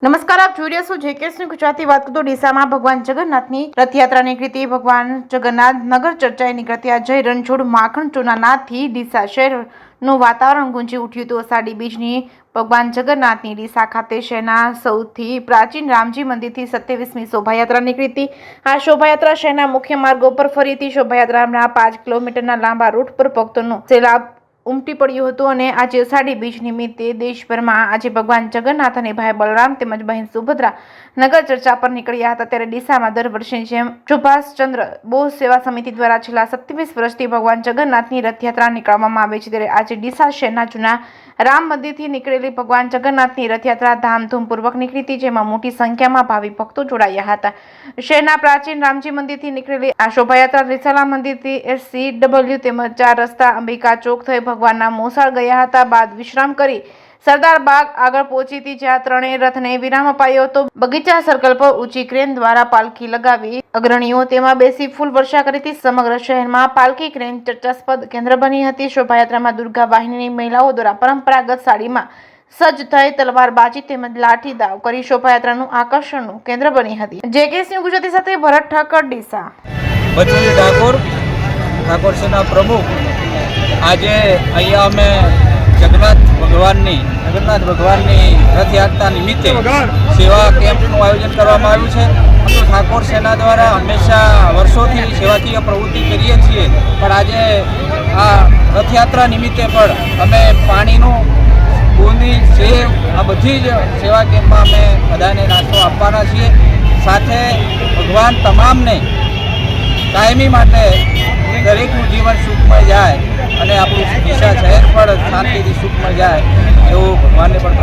નમસ્કાર, આપ જોઈ રહ્યા છો જેકેએસની ગુજરાતી વાત કરતો ડીસામાં ભગવાન જગન્નાથની રથયાત્રા નીકળી ભગવાન જગન્નાથ નગર ચર્ચાએ નીકળ્યા જય રણછોડ માખણ ચોના નાદથી ડીસા શહેરનું વાતાવરણ ગુંજી ઉઠ્યું હતું। અષાઢી બીજની ભગવાન જગન્નાથની ડીસા ખાતે શહેરના સૌથી પ્રાચીન રામજી મંદિરથી 27મી શોભાયાત્રા નીકળી હતી। આ શોભાયાત્રા શહેરના મુખ્ય માર્ગો પર ફરી હતી। શોભાયાત્રાના 5 કિલોમીટરના લાંબા રૂટ પર ભક્તોનો સૈલાબ ઉમટી પડ્યું હતું અને આજે અષાઢી બીજ નિમિત્તે દેશભરમાં આજે ભગવાન જગન્નાથ અને ભાઈ બલરામ તેમજ બહેન સુભદ્રા નગર ચર્ચા પર નીકળ્યા હતા। ત્યારે ડીસામાં દર વર્ષની જેમ સુભાષચંદ્ર બોઝ સેવા સમિતિ દ્વારા છેલ્લા 27 વર્ષથી ભગવાન જગન્નાથની રથયાત્રા નીકળવામાં આવે છે। ત્યારે આજે ડીસા શહેરના જૂના રામ મંદિરથી નીકળેલી ભગવાન જગન્નાથની રથયાત્રા ધામધૂમપૂર્વક નીકળી હતી, જેમાં મોટી સંખ્યામાં ભાવિ ભક્તો જોડાયા હતા। શહેરના પ્રાચીન રામજી મંદિરથી નીકળેલી આ શોભાયાત્રા રિસાલા મંદિરથી SCW તેમજ 4 રસ્તા અંબિકા ચોક થઈ ભગવાનના મોસાળ ગયા હતા। બાદ વિશ્રામ કરી સરદાર બાગ આગળ પહોંચી હતી, જ્યાં ત્રણેય રથને વિરામ અપાયો હતો। બગીચા સર્કલ પર ઊંચી ક્રેન દ્વારા પાલખી લગાવી અગ્રણીઓ તેમાં બેસી ફૂલ વર્ષા કરી હતી। સમગ્ર શહેરમાં પાલખી ક્રેન ચર્ચાસ્પદ કેન્દ્ર બની હતી। શોભાયાત્રામાં દુર્ગા વાહિનીની મહિલાઓ દ્વારા પરંપરાગત સાડીમાં સજ્જ થઈ તલવારબાજી તેમજ લાઠી દાવ કરી શોભાયાત્રાનું આકર્ષણનું કેન્દ્ર બની હતી। જેકેએસની ગુજરાતી સાથે ભરત ઠાકર, ડીસા। બચુજી ઠાકોર સેના પ્રમુખ આજે અહીંયા અમે જગન્નાથ ભગવાનની રથયાત્રા નિમિત્તે સેવા કેમ્પનું આયોજન કરવામાં આવ્યું છે। અમે ઠાકોર સેના દ્વારા હંમેશા વર્ષોથી સેવાકીય પ્રવૃત્તિ કરીએ છીએ, પણ આજે આ રથયાત્રા નિમિત્તે પણ અમે પાણીનું બુંદી સેવ આ બધી જ સેવા કેમ્પમાં અમે બધાને નાસ્તો આપવાના છીએ। સાથે ભગવાન તમામને કાયમી માટે દરેકનું જીવન સુખમય જાય અને આપણું ડીસા શહેર પણ શાંતિથી સુખમય જાય એવું ભગવાનને પણ